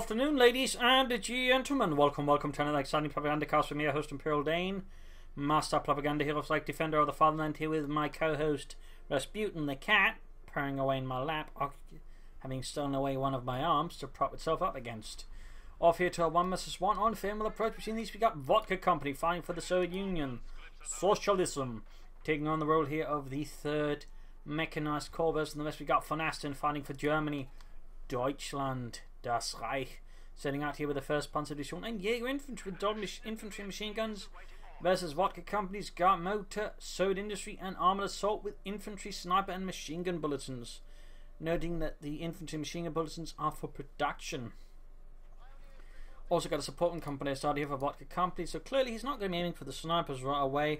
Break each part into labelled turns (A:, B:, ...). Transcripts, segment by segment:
A: Afternoon, ladies and gentlemen. Welcome to another exciting propaganda cast with me, your host Imperial Dane, Master Propaganda Hero, like Defender of the Fatherland, here with my co-host Rasputin the Cat, purring away in my lap, having stolen away one of my arms to prop itself up against. Off here to a 1 vs 1 unfavorable approach. Between these we got Vodka Company fighting for the Soviet Union, Socialism, taking on the role here of the 3rd Mechanized Corps, and the rest we got von Asten fighting for Germany, Deutschland, Das Reich, setting out here with the 1st Panzerdivision and Jaeger Infantry with infantry machine guns versus Vodka Company's Guard Motor, Soviet Industry and Armored Assault with infantry, sniper and machine gun bulletins, noting that the infantry machine gun bulletins are for production. Also got a supporting company started here for Vodka Company, so clearly he's not going to be aiming for the snipers right away.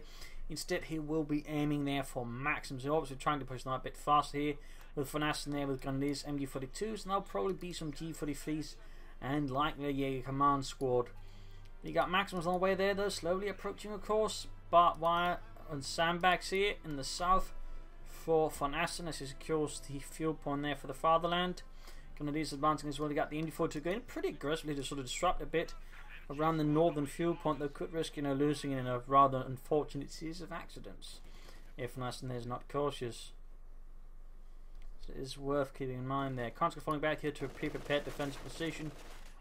A: Instead he will be aiming there for Maxims. He's obviously trying to push them a bit faster here with von Asten there with Grenadiers, MG42s, and there'll probably be some G43s and likely a Jaeger Command Squad. You got Maxims on the way there though, slowly approaching of course, barbed wire and sandbags here in the south for von Asten as he secures the fuel point there for the fatherland. Grenadiers advancing as well. You got the MG42 going pretty aggressively to sort of disrupt a bit around the northern fuel point, though could risk losing in a rather unfortunate series of accidents if von Asten is not cautious. So it is worth keeping in mind there. Constantly falling back here to a pre-prepared defensive position,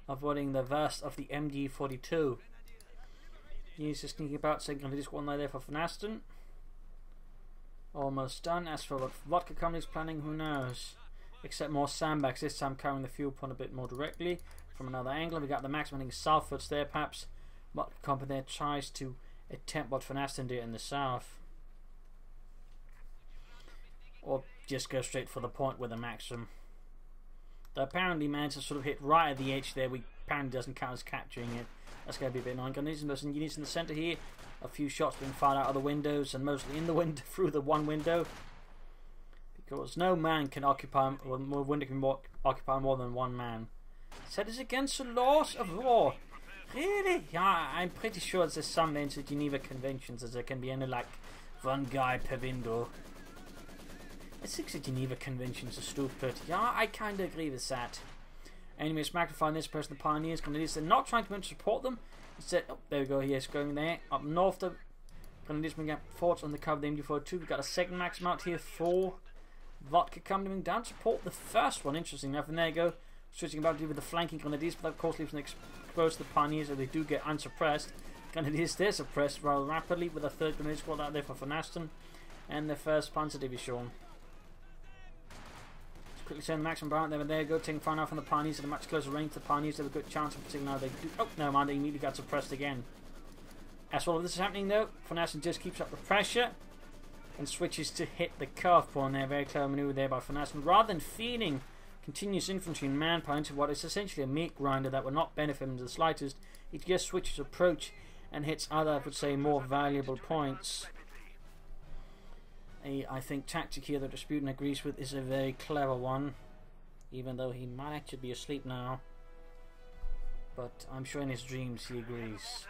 A: avoiding the burst of the MG42. He's just sneaking about, saying Grenadiers one there for von Asten. Almost done. As for what Vodka Company's planning, who knows? Except more sandbags, this time carrying the fuel point a bit more directly from another angle. We got the Maximum southwards there, perhaps Vodka Company there tries to attempt what von Asten did in the south, or just go straight for the point with the Maxim. They apparently managed to sort of hit right at the edge there. We apparently doesn't count as capturing it. That's going to be a bit annoying. Grenadiers and units in the centre here. A few shots being fired out of the windows, and mostly in the window through the one window, because no man can occupy, or more window can occupy more than one man. That is against the laws of war. Really? Yeah, I'm pretty sure there's some in the Geneva Conventions that there can be only like one guy per window. I think the Geneva Conventions are stupid. Yeah, I kinda agree with that. Anyways, magnifying this person, the Pioneers, Grenadiers, they're not trying to support them. Instead, oh, there we go, he is going there. Up north, the Grenadiers bring up forts on the cover of the MG42. We've got a 2nd Maxim out here for Vodka coming down to support the 1st one, interesting enough. And there you go, switching about to with the flanking Grenadiers, but that of course leaves them exposed to the Pioneers, so they do get unsuppressed. Grenadiers, they're suppressed rather rapidly with a 3rd Grenadier squad out there for von Asten and the 1st Panzerdivision. Quickly send the Maximum Bar out there, but there you go, taking fire now from the Pioneers at a much closer range. The Pioneers have a good chance of particularly now they do. Oh, no man, they immediately got suppressed again. As all of this is happening though, von Asten just keeps up the pressure and switches to hit the curve point there. Very clever maneuver there by von Asten. Rather than feeding continuous infantry and manpower into what is essentially a meat grinder that will not benefit him to the slightest, he just switches approach and hits other, I would say, more valuable points. I think tactic here that Rasputin agrees with is a very clever one, even though he might actually be asleep now. But I'm sure in his dreams he agrees.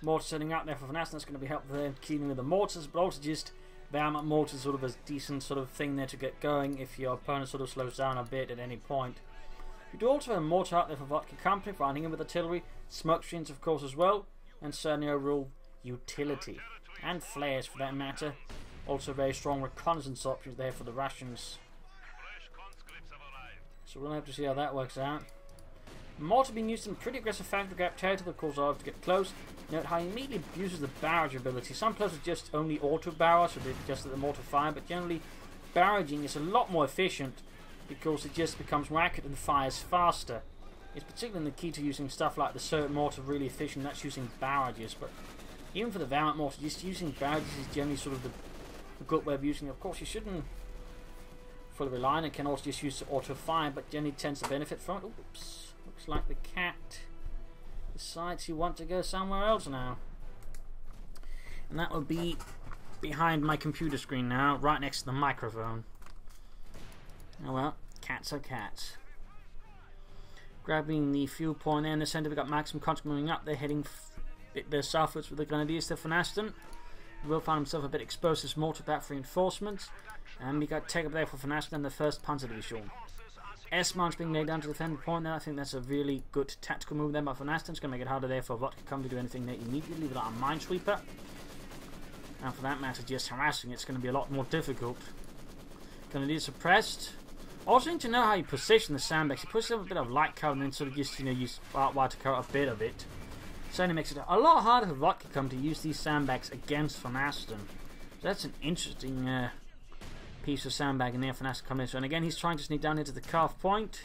A: Mortar setting out there for von Asten. That's going to be helpful there, keeping with the mortars, but also just Wehrmacht mortars, sort of a decent sort of thing there to get going if your opponent sort of slows down a bit at any point. You do also have a mortar out there for Vodka Company, finding him with artillery, smoke screens of course as well, and certainly overall utility. And flares for that matter. Also very strong reconnaissance options there for the Russians. So we'll have to see how that works out. Mortar being used in pretty aggressive factory gap territory, of course, to get close. Note how he immediately abuses the barrage ability. Some places just only auto barrage, so they just let the mortar fire, but generally barraging is a lot more efficient because it just becomes more accurate and fires faster. It's particularly the key to using stuff like the Soviet mortar really efficient, that's using barrages, but even for the Wehrmacht mortar, just using barrages is generally sort of the good way of using it. Of course, you shouldn't fully rely on it, can also just use the auto fire, but generally tends to benefit from it. Oops. Looks like the cat decides he wants to go somewhere else now. And that will be behind my computer screen now, right next to the microphone. Oh well, cats are cats. Grabbing the fuel point there in the centre, we've got Maxim moving up. They're heading they're southwards with the Grenadiers to von Asten. Will find himself a bit exposed to this mortar bat for reinforcements. And we got take up there for von Asten and the 1st Panzerdivision. S-March being laid down to defend the point there. I think that's a really good tactical move there by Von Asten. It's going to make it harder there for Vodka Company to do anything there immediately without a Minesweeper. And for that matter, just harassing it's going to be a lot more difficult. Going to be suppressed. Also need to know how you position the sandbags. You push them a bit of light cover and then sort of just, use barbed wire to cover a bit of it. Certainly makes it a lot harder for Vodka Company to use these sandbags against Von Asten. So that's an interesting piece of sandbag in there for Von Asten coming in. So, and again, he's trying to sneak down into the calf point.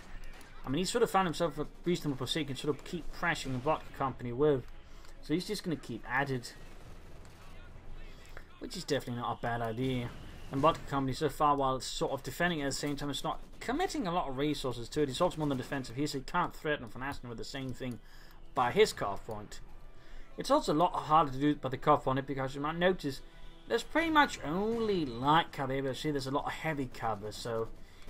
A: I mean, he's sort of found himself a reasonable position and sort of keep pressuring Vodka Company with. So he's just going to keep added. Which is definitely not a bad idea. And Vodka Company, so far, while it's sort of defending it at the same time, it's not committing a lot of resources to it. It's also more on the defensive here, so he can't threaten Von Asten with the same thing by his calf point. It's also a lot harder to do by the calf point because you might notice there's pretty much only light cover here, but see there's a lot of heavy cover, so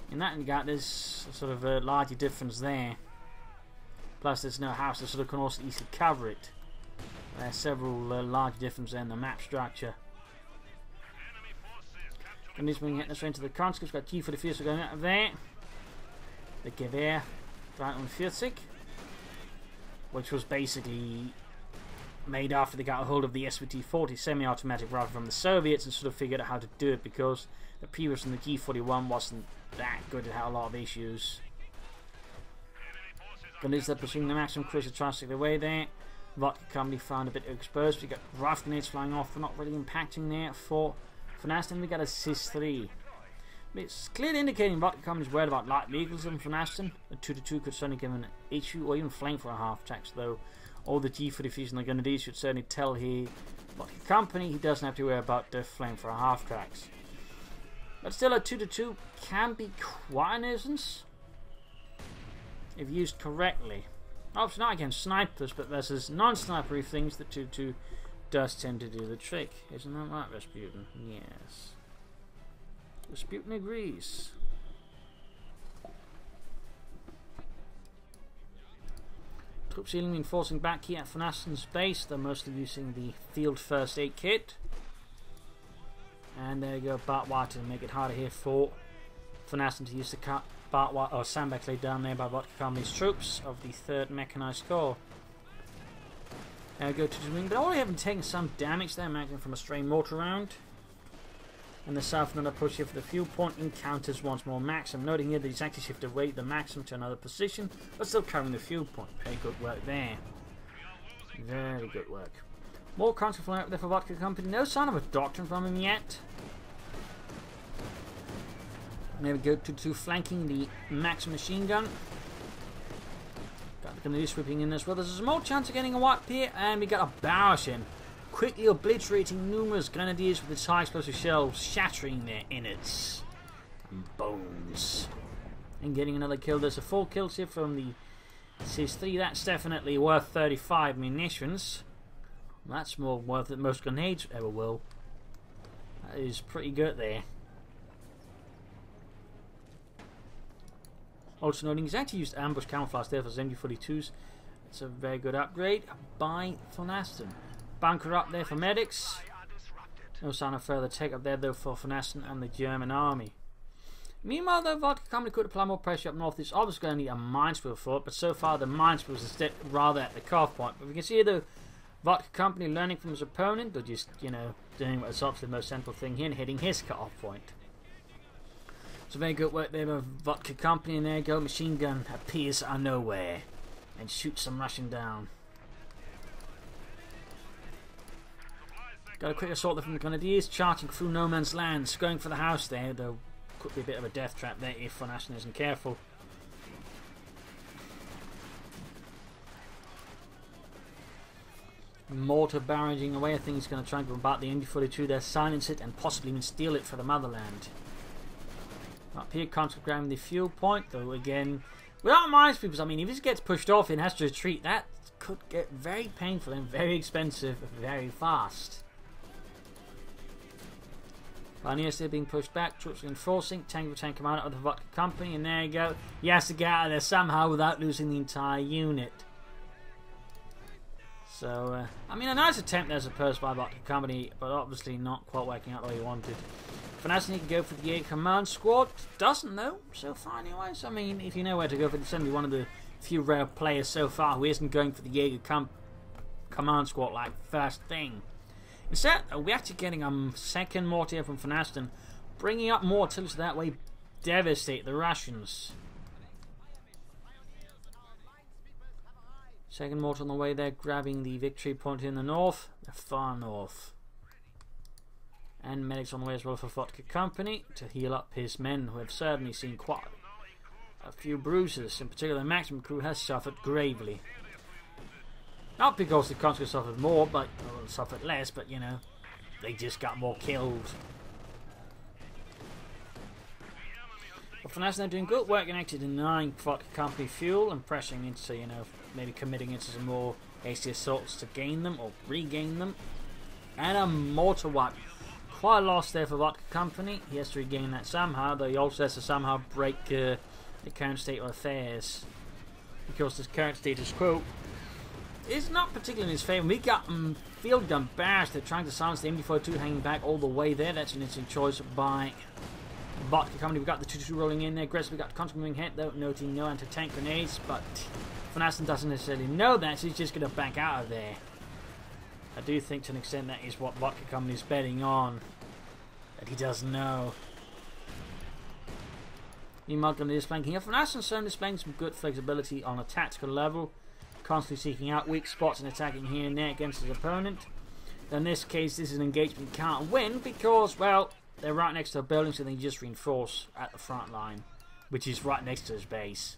A: in that regard there's sort of a larger difference there. Plus there's no house that sort of can also easily cover it. There's several large differences there in the map structure. And this one getting us into the conscripts. Got G44 going out of there. The Gewehr 43, which was basically made after they got a hold of the SVT-40 semi-automatic rifle from the Soviets and sort of figured out how to do it because the previous one, the G41, wasn't that good. It had a lot of issues. Grenadiers are pursuing the maximum cruiser trying to stick their way there. Vodka Company found a bit exposed. We got rifle grenades flying off, but not really impacting there for Von Asten. We got a CIS-3. It's clearly indicating Vodka Company's worried about light vehicles from Von Asten. The 2-2 could certainly give an issue, or even flank for a half tracks, though. All the G43s and the Grenadiers should certainly tell here Vodka Company he doesn't have to worry about the flame for a half tracks. But still, a 2-2 can be quite a nuisance if used correctly. Obviously not against snipers, but versus non-snipery things, the 2-2 does tend to do the trick. Isn't that right, Rasputin? Yes. Rasputin agrees. Troops healing reinforcing back here at Von Asten's base. They're mostly using the field first aid kit. And there you go, barbed wire to make it harder here for Von Asten to use the barbed wire or sandbags laid down there by Vodka Company's troops of the 3rd Mechanized Corps. There we go to the wing, but already having taken some damage there, imagine from a stray mortar round. And the south another push here for the fuel point encounters once more Maxim. Noting here that he's actually shifted away the Maxim to another position, but still carrying the fuel point. Very good work there. Very good work. More conscript flying up there for Vodka Company. No sign of a doctrine from him yet. There we go to flanking the Maxim machine gun. Got the Grenadiers sweeping in as well. There's a small chance of getting a wipe here, and we got a Bauerchen. Quickly obliterating numerous Grenadiers with its high explosive shells, shattering their innards and bones. And getting another kill. There's a 4 kills here from the CIS-3. That's definitely worth 35 munitions. That's more worth than most grenades ever will. That is pretty good there. Also noting he's actually used ambush camouflage there for MG42s. It's a very good upgrade by Von Asten. Bunker up there for medics. No sign of further take up there though for Von Asten and the German army. Meanwhile though, Vodka Company could apply more pressure up north. It's obviously going to need a minesweeper for it, but so far the minesweeper was instead rather at the calf point. But we can see though, Vodka Company learning from his opponent, or just, doing what's obviously the most central thing here and hitting his cut-off point. So very good work there by Vodka Company, and there you go, machine gun appears out of nowhere and shoots some Russian down. Got a quick assault there from the Grenadiers, charging through no man's land, going for the house there, though could be a bit of a death trap there if Von Asten isn't careful. Mortar barraging away. I think he's going to try and bombard the MG42 there, silence it, and possibly even steal it for the motherland. Up here, conscript grabbing the fuel point, though again, without minesweepers, I mean, if he gets pushed off and has to retreat, that could get very painful and very expensive very fast. Pioneers still being pushed back, troops reinforcing, tank commander of the Vodka Company, and there you go. He has to get out of there somehow without losing the entire unit. So, I mean, a nice attempt there, I suppose, by Vodka Company, but obviously not quite working out the way he wanted. Von Asten can go for the Jaeger command squad. Doesn't know so far anyways. I mean, if you know where to go for, it's only one of the few rare players so far who isn't going for the Jaeger command squad like first thing. Instead, we're actually getting a second mortar from Von Asten, bringing up more artillery so that way devastate the Russians. Second mortar on the way there, grabbing the victory point in the north, the far north. And medics on the way as well for Vodka Company to heal up his men, who have certainly seen quite a few bruises. In particular, the Maximum crew has suffered gravely. Not because the Conscripts suffered more, but suffered less, but you know, they just got more killed. But Von Asten are doing good work in actually denying Vodka Company fuel and pressing into, you know, maybe committing into some more hasty assaults to gain them or regain them. And a mortar wipe. Quite a loss there for Vodka Company. He has to regain that somehow, though he also has to somehow break the current state of affairs. Because this current status quo is not particularly in his favour. We got field gun barrage. They're trying to silence the MG42 hanging back all the way there. That's an interesting choice by Vodka Company. We've got the 222 rolling in there. Aggressive. We've got the Conscript moving ahead, though, noting no anti-tank grenades. But Von Asten doesn't necessarily know that, so he's just going to back out of there. I do think to an extent that is what Vodka Company is betting on. That he doesn't know. Meanwhile, going to display here. Von Asten certainly displaying some good flexibility on a tactical level. Constantly seeking out weak spots and attacking here and there against his opponent. In this case, this is an engagement he can't win because, well, they're right next to a building, so they just reinforce at the front line, which is right next to his base.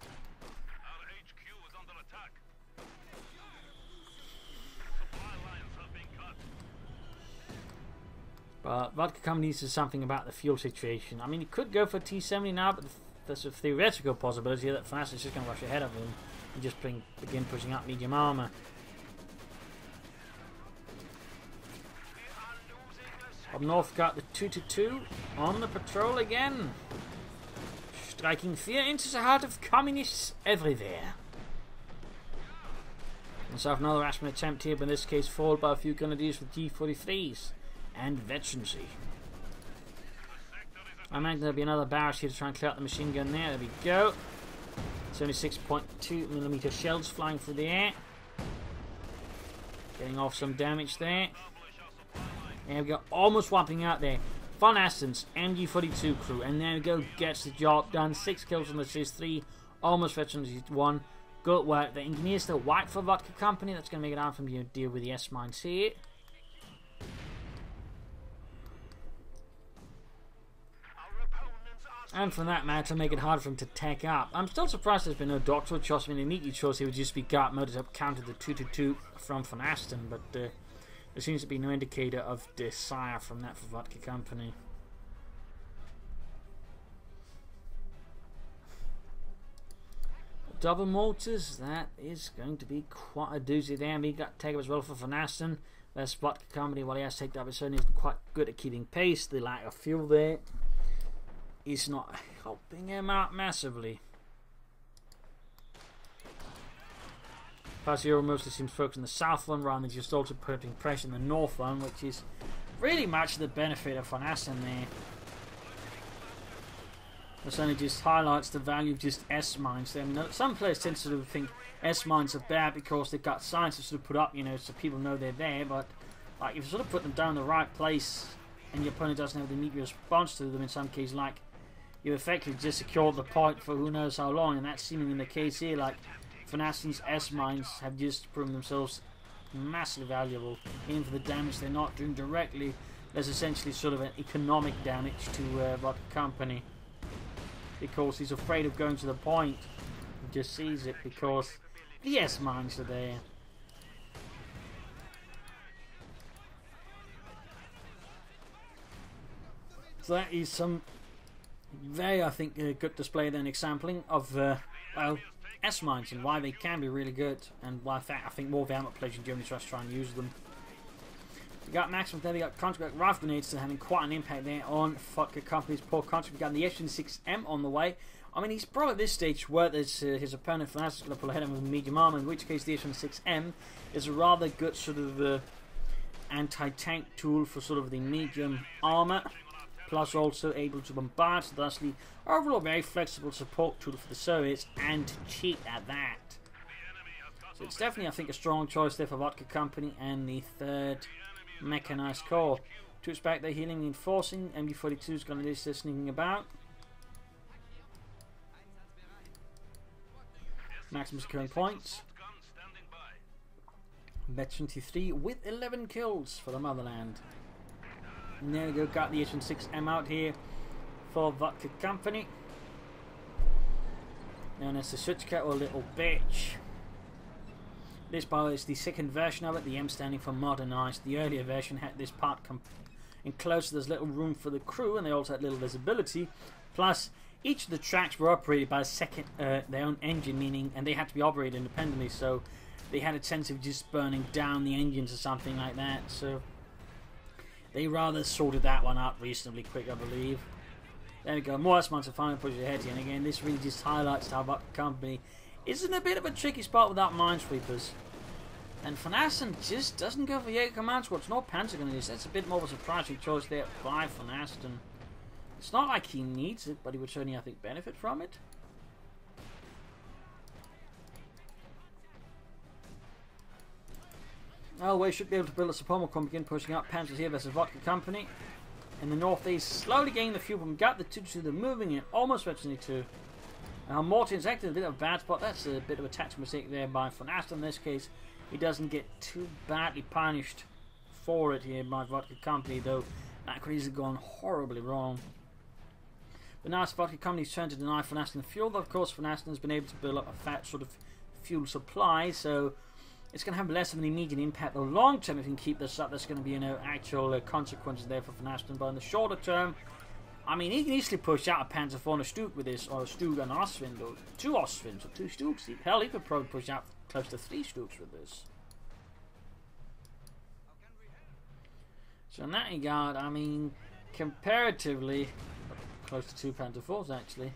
A: But Vodka Company needs to do something about the fuel situation. I mean, he could go for T-70 now, but there's a theoretical possibility that Von Asten is just going to rush ahead of him and just begin pushing up medium armor. Up north, got the 222 on the patrol again, striking fear into the heart of communists everywhere. And so another Ashman attempt here, but in this case followed by a few grenadiers with G43s. And veterancy. I imagine there'll be another barrage here to try and clear out the machine gun there. There we go. 76.2mm shells flying through the air. Getting off some damage there. There we go. Almost wiping out there. Von Asten's MG42 crew. And there we go. Gets the job done. 6 kills on the CS3. Almost veterancy 1. Good work. The engineers still white for Vodka Company. That's going to make it hard for them to deal with the S-mines here. And for that matter, make it hard for him to tech up. I'm still surprised there's been no doctoral choice. I mean, immediately chose he would just be got motors up, counted the 222 from Von Asten, but there seems to be no indicator of desire from that for Vodka Company. Double mortars, that is going to be quite a doozy there. And we got take up as well for Von Asten. That's Vodka Company, while he has taken up, it certainly isn't quite good at keeping pace. The lack of fuel there is not helping him out massively. Pasiero mostly seems focused on the south one rather than just also putting pressure on the north one, which is really much the benefit of Von Asten there. This only just highlights the value of just S-mines. I mean, some players tend to sort of think S-mines are bad because they've got signs to sort of put up, you know, so people know they're there, but like if you sort of put them down in the right place and your opponent doesn't have the immediate response to them in some cases, like you effectively just secured the point for who knows how long, and that's seemingly the case here. Like Von Asten's S-mines have just proven themselves massively valuable. Even for the damage they're not doing directly, there's essentially sort of an economic damage to Vodka Company, because he's afraid of going to the point. He just sees it because the S-mines are there. So that is some very, I think, good display then, exampling of well, S-mines and why they can be really good, and why I think more vehement players in Germany try and use them. We got Maximum there, we got Conscript rifle grenades still having quite an impact there on Vodka Company's poor Conscript. We got the F-26M on the way. I mean, he's probably at this stage where his opponent Von Asten is going to pull ahead of him with medium armor, in which case the F-26M is a rather good sort of anti-tank tool for sort of the medium armor. plus also able to bombard, so thusly overall very flexible support tool for the Soviets, and cheap at that. So it's definitely, I think, a strong choice there for Vodka Company and the 3rd Mechanized Corps. Troops back there healing, reinforcing. MD-42 is going to do this sneaking about. Maximum securing points. Bet-23 with 11 kills for the motherland. And there we go, got the H-16M out here for Vodka Company. Known as the Suchka, or Little Bitch. This, by the way, is the 2nd version of it, the M standing for modernized. The earlier version had this part enclosed, so there's little room for the crew, and they also had little visibility. Plus, each of the tracks were operated by their own engine, meaning, and they had to be operated independently, so they had a chance of just burning down the engines or something like that. So they rather sorted that one out reasonably quick, I believe. There we go, more S-mines are finally pushing ahead here, and again, this really just highlights how Vodka Company is in a bit of a tricky spot without minesweepers. And Von Asten just doesn't go for Jaeger command squads, nor Panzer grenadiers. That's a bit more of a surprising choice there by Von Asten. It's not like he needs it, but he would certainly, I think, benefit from it. Oh, we should be able to build a support and begin pushing up Panzers here versus Vodka Company. In the northeast, slowly gaining the fuel from got the 2-2, they're moving in, almost reaching 2. Now Morton's acting in a bit of a bad spot. That's a bit of a tactical mistake there by Von Asten. In this case, he doesn't get too badly punished for it here by Vodka Company, though that could easily gone horribly wrong. But now it's Vodka Company's turn to deny Von Asten fuel. Though, of course, Von Asten has been able to build up a fat sort of fuel supply, so it's going to have less of an immediate impact. The long term, if you can keep this up, there's going to be actual consequences there for Von Asten. But in the shorter term, I mean, he can easily push out a Panzer IV and a Stug with this, or a Stug and an Ostwind, or 2 Ostwinds, or 2 Stugs. Hell, he could probably push out close to 3 Stugs with this. So in that regard, I mean, comparatively, close to 2 Panzer IVs actually.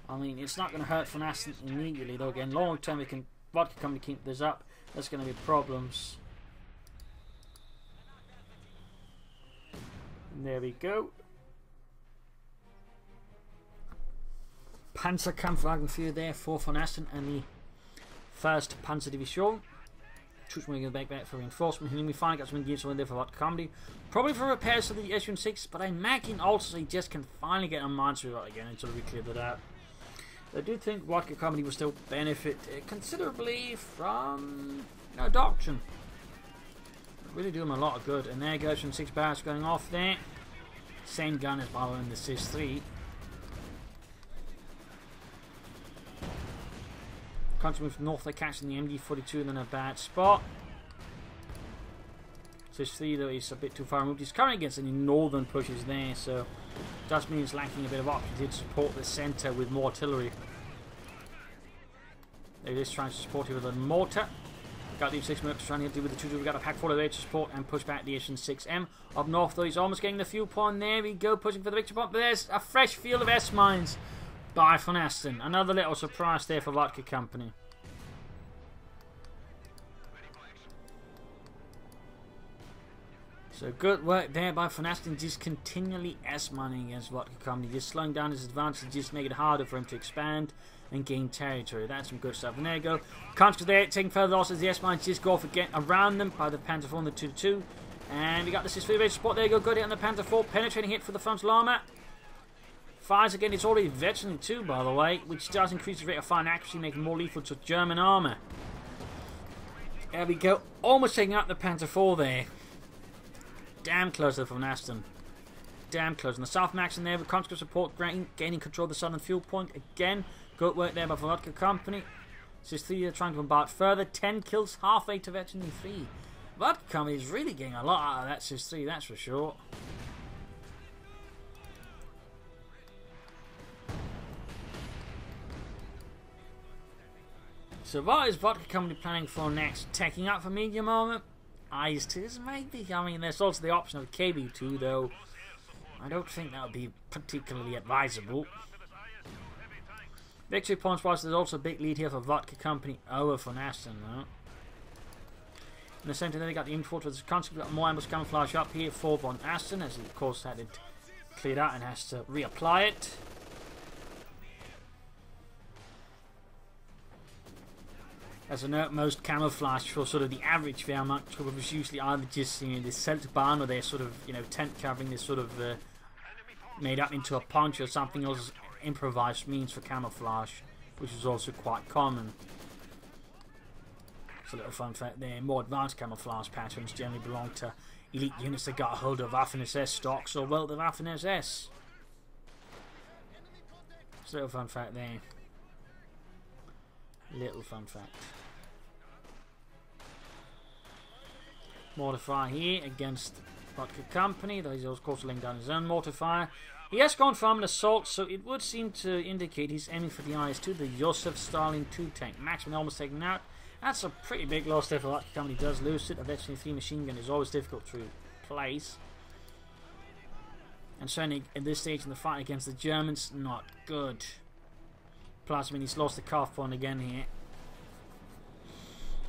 A: I mean, it's not going to hurt Von Asten immediately, though. Again, long term, it can Vodka Company keep this up. There's going to be problems. And there we go. Panzerkampfwagenführer there for Von Asten and the 1st Panzer Division. Troops moving back for reinforcement. And we finally got some gears on there for Vodka Company. Probably for repairs to the S-16, but I imagine also he just can finally get a minesweeper again until we clear that out. I do think Vodka Company will still benefit considerably from adoption. Really do them a lot of good. And there goes some 6 barrels going off there. Same gun as Bauer in the SIS-3. Country move north, they're catching the MD-42 and then a bad spot. SIS-3 though is a bit too far removed. He's currently against any northern pushes there, so does mean he's lacking a bit of options to support the centre with more artillery. They're just trying to support it with a mortar. Got the 6 minutes trying to deal with the 2-2. We've got a pack full of there to support and push back the S-6M. Up north though, he's almost getting the fuel point. There we go, pushing for the victory point. But there's a fresh field of S-mines by Von Asten. Another little surprise there for Vodka Company. So good work there by Von Asten, just continually S-mining against Vodka Company, just slowing down his advantage, just make it harder for him to expand and gain territory. That's some good stuff. And there you go. Conscript there, taking further losses. The S-mines just go off again around them by the Panzer IV and the 2-2. And we got the SIS-3 support. There you go. Good hit on the Panzer IV. Penetrating hit for the frontal armour. Fires again. It's already veteran 2, by the way, which does increase the rate of fire and accuracy, making more lethal to German armour. There we go. Almost taking out the Panzer IV there. Damn close to Von Asten. Damn close. And the South Max in there with conscript support, gaining control of the southern fuel point again. Good work there by Vodka Company. SIS-3 trying to bombard further. 10 kills, halfway to veteran 3. Vodka Company is really getting a lot out of that SIS-3, that's for sure. So what is Vodka Company planning for next? Taking out for medium armor? IS-2s maybe? I mean, there's also the option of KB-2, though I don't think that would be particularly advisable. Victory points wise, there's also a big lead here for Vodka Company over Von Asten, though. In the centre, then they got the infantry with the conscript, got more ambush camouflage up here for Von Asten, as he of course had it cleared out and has to reapply it. As a note, most camouflage for sort of the average Wehrmacht troop was usually either just this Zeltbahn, or their sort of tent covering, this sort of made up into a poncho or something else, improvised means for camouflage, which is also quite common. It's a little fun fact there. More advanced camouflage patterns generally belong to elite units that got a hold of Waffen-SS stocks or Welt of Waffen-SS. It's a little fun fact there. Little fun fact. Mortar fire here against Vodka Company, though he's of course laying down his own mortar fire. He has gone from an assault, so it would seem to indicate he's aiming for the IS-2, the Josef Stalin 2 tank. Maximum almost taken out. That's a pretty big loss there for Vodka Company. Does lose it. A Veteran 3 machine gun is always difficult to replace. And certainly at this stage in the fight against the Germans, not good. Plus, I mean, he's lost the calf point again here.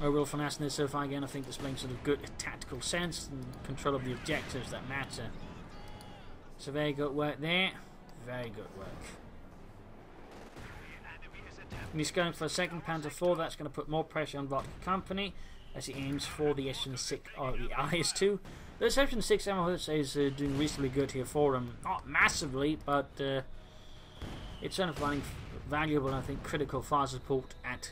A: Overall, von Asten is so far again, I think, displaying sort of good tactical sense and control of the objectives that matter. So very good work there. Very good work. And he's going for a second Panzer IV. That's going to put more pressure on Vodka Company as he aims for the SN6 or the IS-2. The SN6 ammo is doing reasonably good here for him. Not massively, but it's certainly finding valuable and I think critical fire support at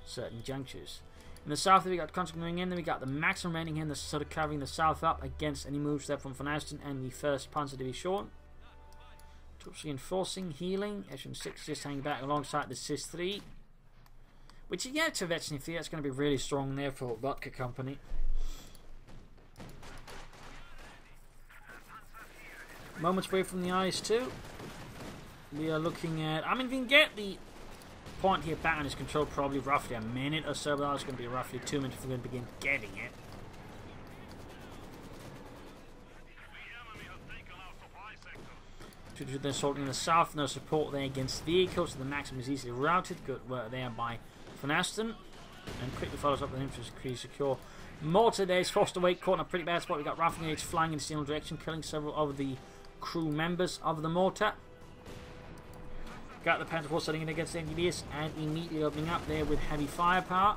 A: certain junctures. In the south, we got Constant moving in. Then we got the Maxim remaining here, sort of covering the south up against any moves there from von Asten and the 1st Panzer Division. Troops reinforcing, healing. SN6 just hanging back alongside the SIS-3. Which, yeah, to Veteran 3, that's going to be really strong there for Vodka Company. Moments away from the IS-2. We are looking at... I mean, we can get the point here back on his control probably roughly a minute or so, but that's going to be roughly 2 minutes if we're going to begin getting it. They're assaulting in the south, no support there against vehicles, so the Maxim is easily routed. Good work there by von Asten. And quickly follows up with an infantry secure. Mortar there is forced away, caught in a pretty bad spot. We've got Rifle Grenades flying in the general direction, killing several of the crew members of the mortar. Got the Panzer IV setting in against the engineers and immediately opening up there with heavy firepower.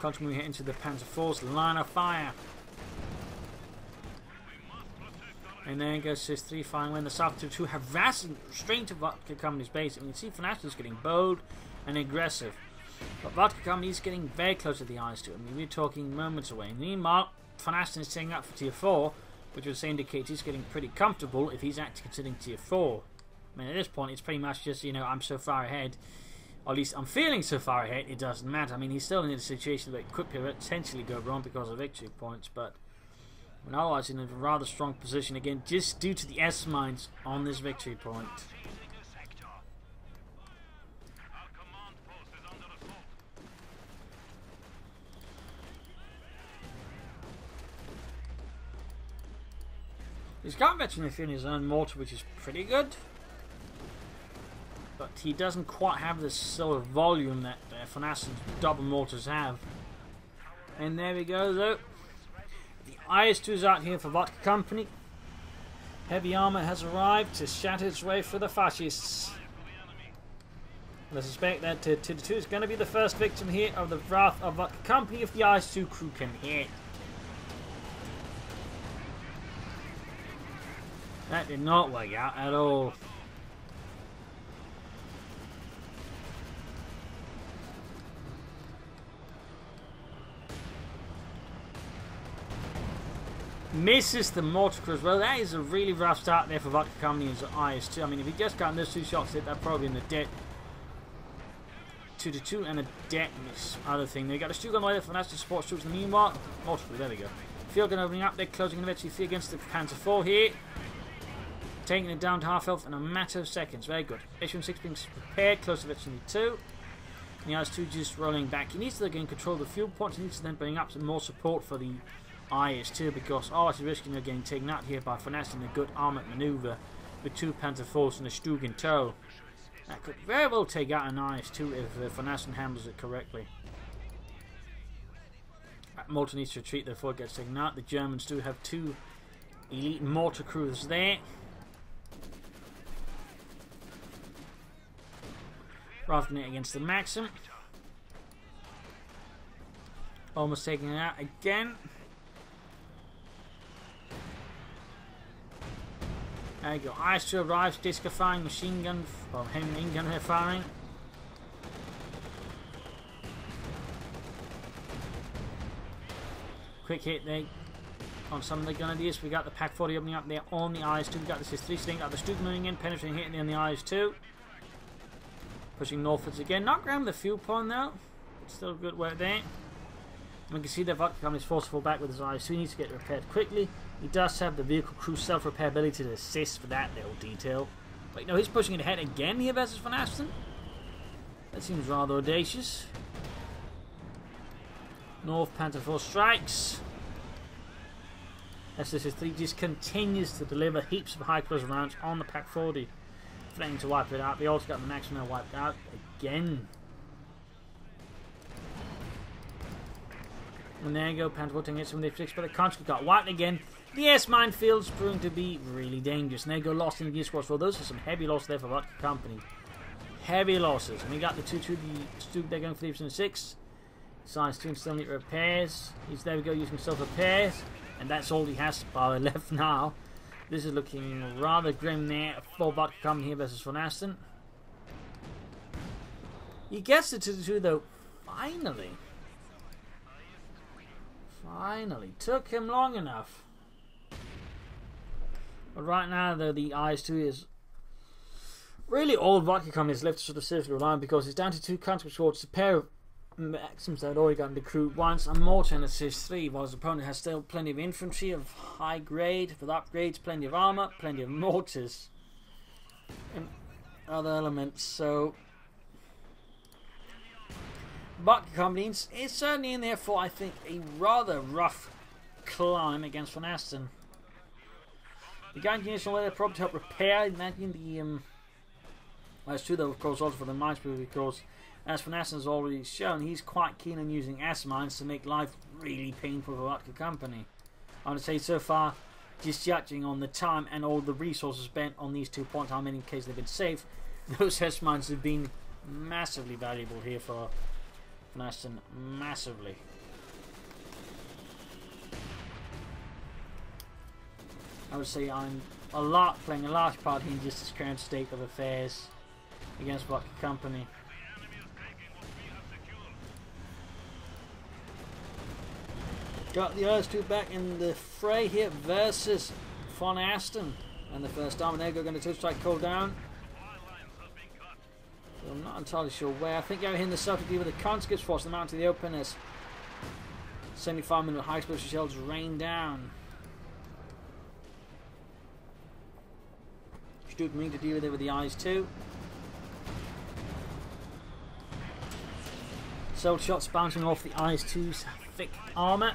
A: Continuing here into the Panzer IV's line of fire. And then goes SIS-3 firing when the South 2 harassing straight to Vodka Company's base. And you can see von Asten's getting bold and aggressive. But Vodka Company is getting very close to the IS-2. I mean, we're talking moments away. Meanwhile, von Asten is taking up for Tier 4, which would say indicate he's getting pretty comfortable if he's actually considering Tier 4. I mean, at this point, it's pretty much just, I'm so far ahead. Or at least I'm feeling so far ahead, it doesn't matter. I mean, he's still in a situation that could potentially go wrong because of victory points, but otherwise in a rather strong position again, just due to the S-mines on this victory point. He's got Veteran in his own mortar, which is pretty good. But he doesn't quite have the sort of volume that von Asten's double mortars have. And there we go, though. The IS-2 is out here for Vodka Company. Heavy armor has arrived to shatter its way for the fascists. And I suspect that TD2 is going to be the first victim here of the wrath of Vodka Company if the IS-2 crew can hit. That did not work out at all. Misses the mortar crew as well. That is a really rough start there for Vodka Company as IS-2. I mean, if he just gotten those 2 shots hit, that'd probably be in the dead 2-2 and a dead miss. Other thing, they got a Stugun later for National Support troops in the meanwhile. Mortar crew, there we go. Field gun opening up, they're closing eventually free against the Panzer IV here. Taking it down to half health in a matter of seconds. Very good. SN6 being prepared, close to Veteran 2. And the IS-2 just rolling back. He needs to gain control of the fuel points. He needs to then bring up some more support for the IS-2 because all he's risking are getting taken out here by von Asten in a good armoured manoeuvre with 2 Panzer IVs and a Stug in tow. That could very well take out an IS-2 if von Asten handles it correctly. That mortar needs to retreat before it gets taken out. The Germans do have 2 elite mortar crews there. Rafting it against the Maxim. Almost taking it out again. There you go. IS-2 arrives, Disco firing, machine gun, or main gun here firing. Quick hit there on some of the Grenadiers. We got the Pak 40 opening up there on the IS-2. We got the SIS-3 sting, got the Stuke moving in, penetrating, hitting on the IS-2. Pushing northwards again. Not ground the fuel point though. Still good work there. And we can see that Vodka Company is forced to fall back with his IS-2. He needs to get repaired quickly. He does have the vehicle crew self-repair ability to assist for that little detail. But no, he's pushing it ahead again here versus Von Asten. That seems rather audacious. North Panther 4 strikes. SSS-3 just continues to deliver heaps of high-close rounds on the Pak 40. Threatening to wipe it out. They also got the Maxim wiped out again. And there you go, Panther 4 taking some of the F6, but the conscript got wiped again. The S minefield's proving to be really dangerous. And there you go, lost in the gear squads. Well, those are some heavy losses there for Vodka Company. Heavy losses. And we got the 2-2, the Stuke there going for the 6. Size 2 and still need repairs. He's there we go using self repairs, and that's all he has power left now. This is looking rather grim there for Vodka Company here versus Von Asten. He gets it to the 2 though. Finally. Took him long enough. But right now though, the IS-2 is really all Vodka Company is left to sort of seriously rely on, because it's down to 2 conscript squads, a pair of Maxims that had already gotten the crew once, a mortar and a SIS-3, while his opponent has still plenty of infantry of high grade with upgrades, plenty of armor, plenty of mortars and other elements. So Vodka Company is certainly in there for, I think, a rather rough climb against Von Asten. The guy engineers on their property to help repair, imagine the IS-2 though, of course, also for the mines, because as Von Asten has already shown, he's quite keen on using S-mines to make life really painful for Vodka Company. I would say so far, just judging on the time and all the resources spent on these 2 points, how many cases they've been saved, those S-mines have been massively valuable here for Von Asten. Massively. I would say I'm playing a large part in just this current state of affairs against Vodka Company. Got the IS-2 back in the fray here versus Von Asten. And the first army there going to 2-strike cool down. So I'm not entirely sure where. I think over here in the south to deal with the conscripts force them out to the open as 75mm high explosive shells rain down. Stuke mean to deal with it with the IS-2. Soul shots bouncing off the IS-2's thick armor.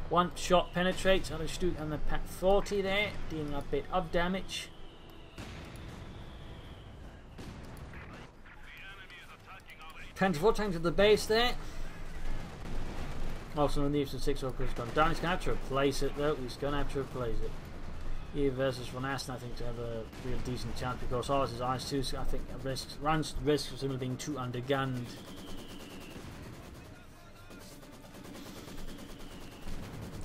A: One shot penetrates on the Stuke and the Pak 40 there, dealing a bit of damage. Panther 4 tank to the base there. Also, on the F6 has gone down. He's going to have to replace it though. He's going to have to replace it. Here versus Von Asten, I think, to have a real decent chance, because ours is IS-2, I think runs the risk of simply being too undergunned.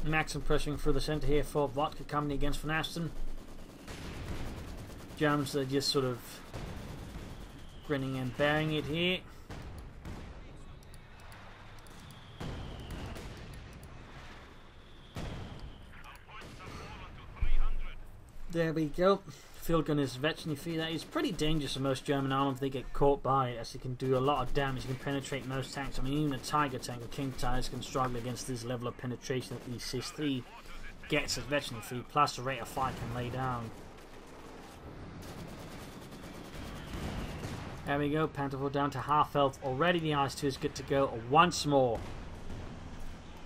A: Maxim pressuring through the centre here for Vodka Company against Von Asten. Germans are just sort of grinning and bearing it here. There we go. Field gun is veteran free. That is pretty dangerous for most German armor if they get caught by it, as it can do a lot of damage. You can penetrate most tanks. I mean, even a Tiger tank or King Tigers can struggle against this level of penetration that the SIS-3 gets as veteran free, plus the rate of fire can lay down. There we go. Panther 4 down to half health already. The IS-2 is good to go once more.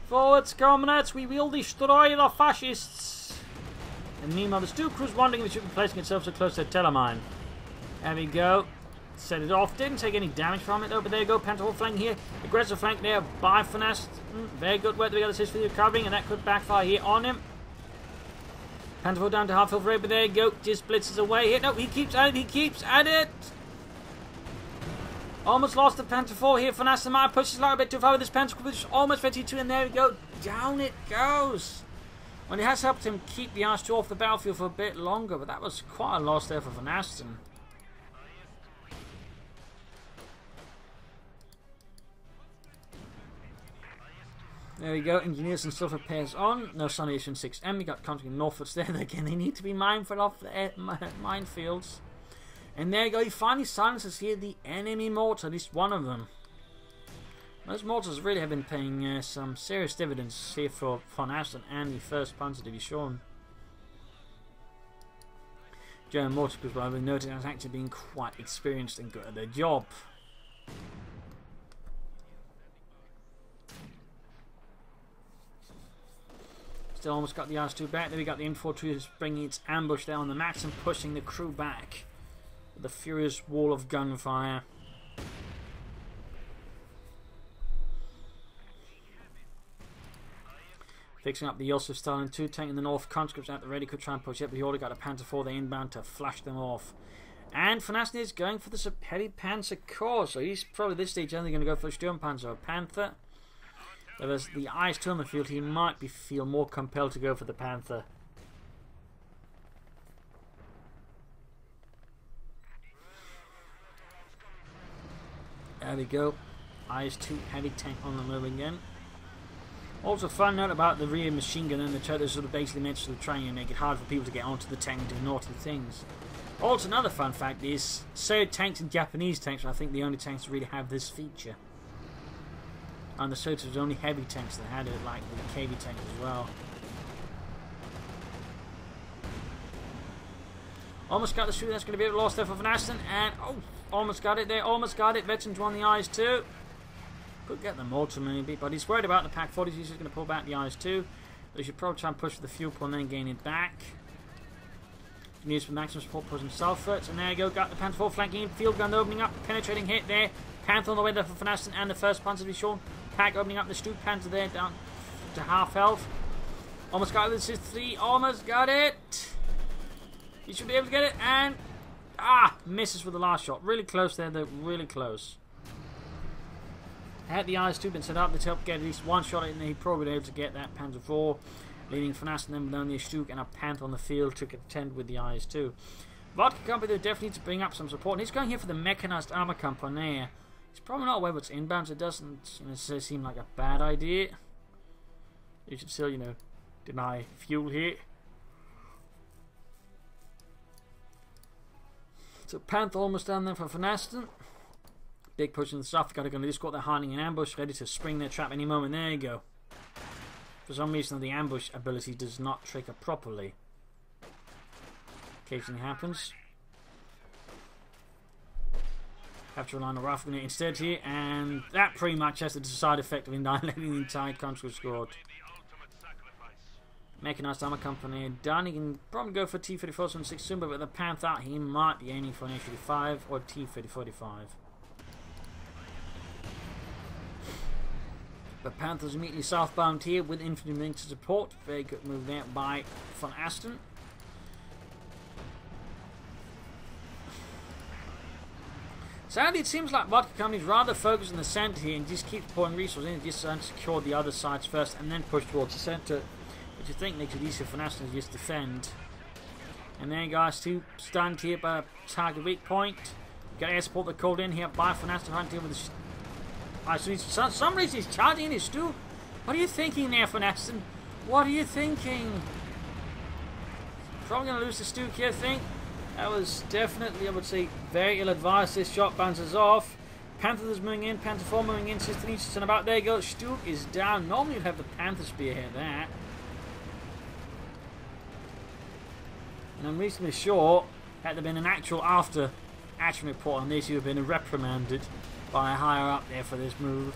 A: Forwards, comrades, we will destroy the fascists. And meanwhile, the Stuke crew is wondering if it should be placing itself so close to the Telemine. There we go. set it off. Didn't take any damage from it though, but there you go. Panther 4 flank here. Aggressive flank there by FNAST. Very good work. We got assist for the recovering, and that could backfire here on him. Panther 4 down to half health rate, but there you go. Just blitzes away here. No, he keeps at it. He keeps at it. Almost lost the Panther 4 here. FNAST might pushes a bit too far with this Panther, which is almost 52, and there we go. Down it goes. Well, it has helped him keep the IS-2 off the battlefield for a bit longer, but that was quite a loss there for FNAST. There we go, engineers and stuff repairs on. No Sonation 6M, we got contact Northwoods there. Again, they need to be mindful of the minefields. And there you go, he finally silences here the enemy mortar, at least one of them. Those mortars really have been paying some serious dividends here for Von Asten and the 1st Panzer Division. German mortar groups, I've been noted as actually being quite experienced and good at their job. Still almost got the IS-2 back. There we got the infantry bringing its ambush there on the max and pushing the crew back with a furious wall of gunfire. Fixing up the Josef Stalin 2 tank in the north. Conscripts at the ready could try and push it, but he already got a Panther 4 there inbound to flash them off. And FNAST is going for the heavy Panzer Corps, so he's probably at this stage only going to go for a Sturmpanzer or Panther. But as the IS-2 on the field, he might feel more compelled to go for the Panther. There we go. IS-2 heavy tank on the move again. Also, fun note about the rear machine gun and the turret sort of basically meant to try and make it hard for people to get onto the tank and do naughty things. Also, another fun fact is Soviet tanks and Japanese tanks are, I think, the only tanks that really have this feature. And the Soviets were only heavy tanks that had it, like the KV tank as well. Almost got the shoot. That's going to be a lost there for Van Asten, and oh, almost got it there. Almost got it. Veterans won the IS-2. Could get the mortar maybe, but he's worried about the Pak 40s. He's just going to pull back the IS-2. But he should probably try and push for the fuel pool and then gain it back. He needs for maximum support, push himself first, and there you go. Got the Panther 4 flanking in. Field gun opening up, penetrating hit there. Panther on the way there for Van Asten and the 1st Panzer Division. Pak opening up the Stu Panzer there down to half health. Almost got it. This is 3. Almost got it. He should be able to get it, and misses with the last shot. Really close there, though. Really close. Had the IS-2 been set up, the help get at least one shot in there, he'd probably be able to get that Panzer 4, leading Van Asten then with only a Stuke and a Panther on the field to contend with the IS-2. Vodka Company, they definitely need to bring up some support. And he's going here for the Mechanized Armor Company. He's probably not aware what's inbound, so it doesn't seem like a bad idea. You should still, deny fuel here. So Panther almost down there for Van Asten. Big push in the south. Got to go. They just got their hiding in ambush, ready to spring their trap any moment. There you go. For some reason, the ambush ability does not trigger properly. Occasionally happens. Have to rely on a rifle grenade instead here, and that pretty much has the side effect of annihilating the entire conscript squad. Mechanized Armor Company done. He can probably go for T-34-76 soon, but with the Panther, he might be aiming for an H-35 or T-30-45. But Panther's immediately southbound here with infantry to support. Very good move there by Van Asten. Sadly, it seems like Vodka Company's rather focused on the centre here and just keeps pouring resources in, just to secure the other sides first and then push towards the centre. But you think makes it easier for Van Asten to just defend. And then guys, 2 stunned here by target weak point. Got air support that called in here by Van Asten trying to deal with the so some reason he's charging in his Stu. What are you thinking there, Van Asten? What are you thinking? Probably going to lose the Stu here, I think. That was definitely, I would say, very ill-advised. This shot bounces off. Panther is moving in. Panther 4 moving in. Sister Nietzsche and about. There you go. Stu is down. Normally you'd have the Panther spearhead that. And I'm reasonably sure, had there been an actual action report on this, you would have been reprimanded by a higher up there for this move.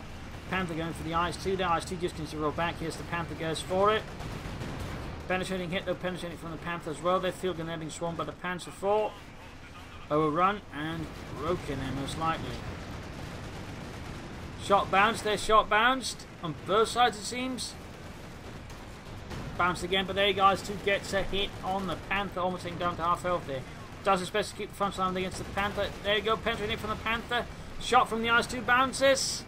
A: Panther going for the IS-2. The IS-2 just continues to roll back. Here's the Panther goes for it. Penetrating hit though, penetrating from the Panther as well. Their field gun there being swarmed by the Panzer 4. Overrun and broken there, most likely. Shot bounced there, shot bounced. On both sides, it seems. Bounced again, but there, guys, 2 gets a hit on the Panther, almost taking down to half health there. Does his best to keep the front line against the Panther. There you go, penetrating it from the Panther. Shot from the IS-2 bounces.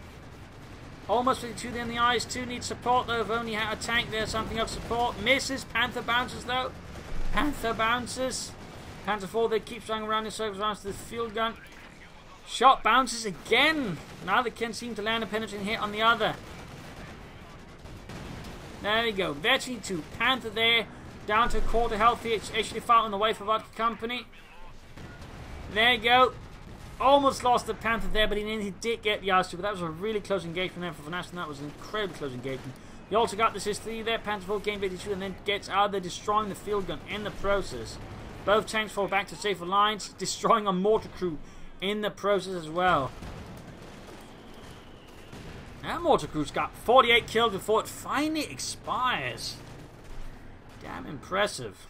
A: Almost 52 there in the IS-2. Needs support, though. If only had a tank there, something of support. Misses. Panther bounces, though. Panther bounces. Panther 4 there, keeps running around in circles around to the field gun. Shot bounces again. Neither can seem to land a penetrating hit on the other. There we go. Veteran 2. Panther there. Down to a quarter health here. It's actually fighting on the way for Vodka Company. There you go. Almost lost the Panther there, but he did get the IS-2. But that was a really close engagement there for Von Asten. That was an incredibly close engagement. He also got the IS-3 there. Panther 4 gained 82 and then gets out there, destroying the field gun in the process. Both tanks fall back to safer lines, destroying a mortar crew in the process as well. That mortar crew's got 48 kills before it finally expires. Damn impressive.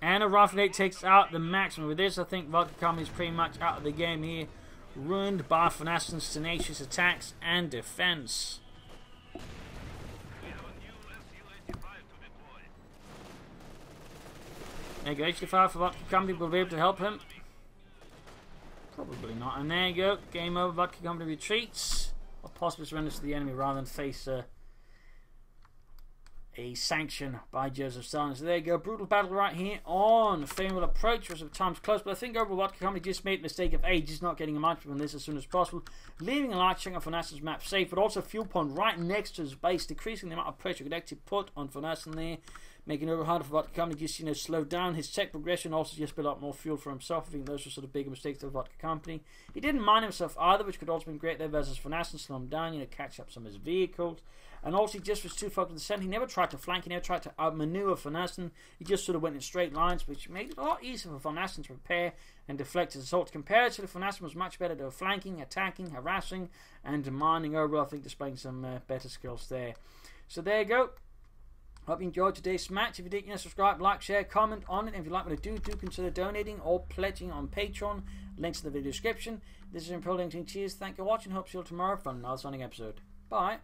A: And a Rifle 8 takes out the maximum. With this, I think Vodka Company is pretty much out of the game here. Ruined by Von Asten's tenacious attacks and defense. There you go, HD5 for Vodka Company will be able to help him. Probably not. And there you go. Game over. Vodka Company retreats. Or possibly surrenders to the enemy rather than face a sanction by Joseph Stalin. So there you go. Brutal battle right here on Favorable Approach. Was at times close, but I think overall Vodka Company just made the mistake of just not getting a match from this as soon as possible. Leaving a large chunk of Von Asten's map safe, but also fuel pond right next to his base, decreasing the amount of pressure could actually put on Von Asten there. Making it over harder for Vodka Company, just, slow down his tech progression, also just build up more fuel for himself. I think those were sort of bigger mistakes of Vodka Company. He didn't mind himself either, which could also have been great there versus Von Asten, slow him down, catch up some of his vehicles. And also he just was too focused on the center. He never tried to flank, he never tried to outmaneuver Von Asten. He just sort of went in straight lines, which made it a lot easier for Von Asten to prepare and deflect his assault. Comparatively, Von Asten was much better at flanking, attacking, harassing, and demanding overall. I think displaying some better skills there. So there you go. Hope you enjoyed today's match. If you did, subscribe, like, share, comment on it. And if you'd like me to do consider donating or pledging on Patreon. Links in the video description. This is Imperial Dane. Cheers. Thank you for watching. Hope to see you all tomorrow for another Sonic episode. Bye.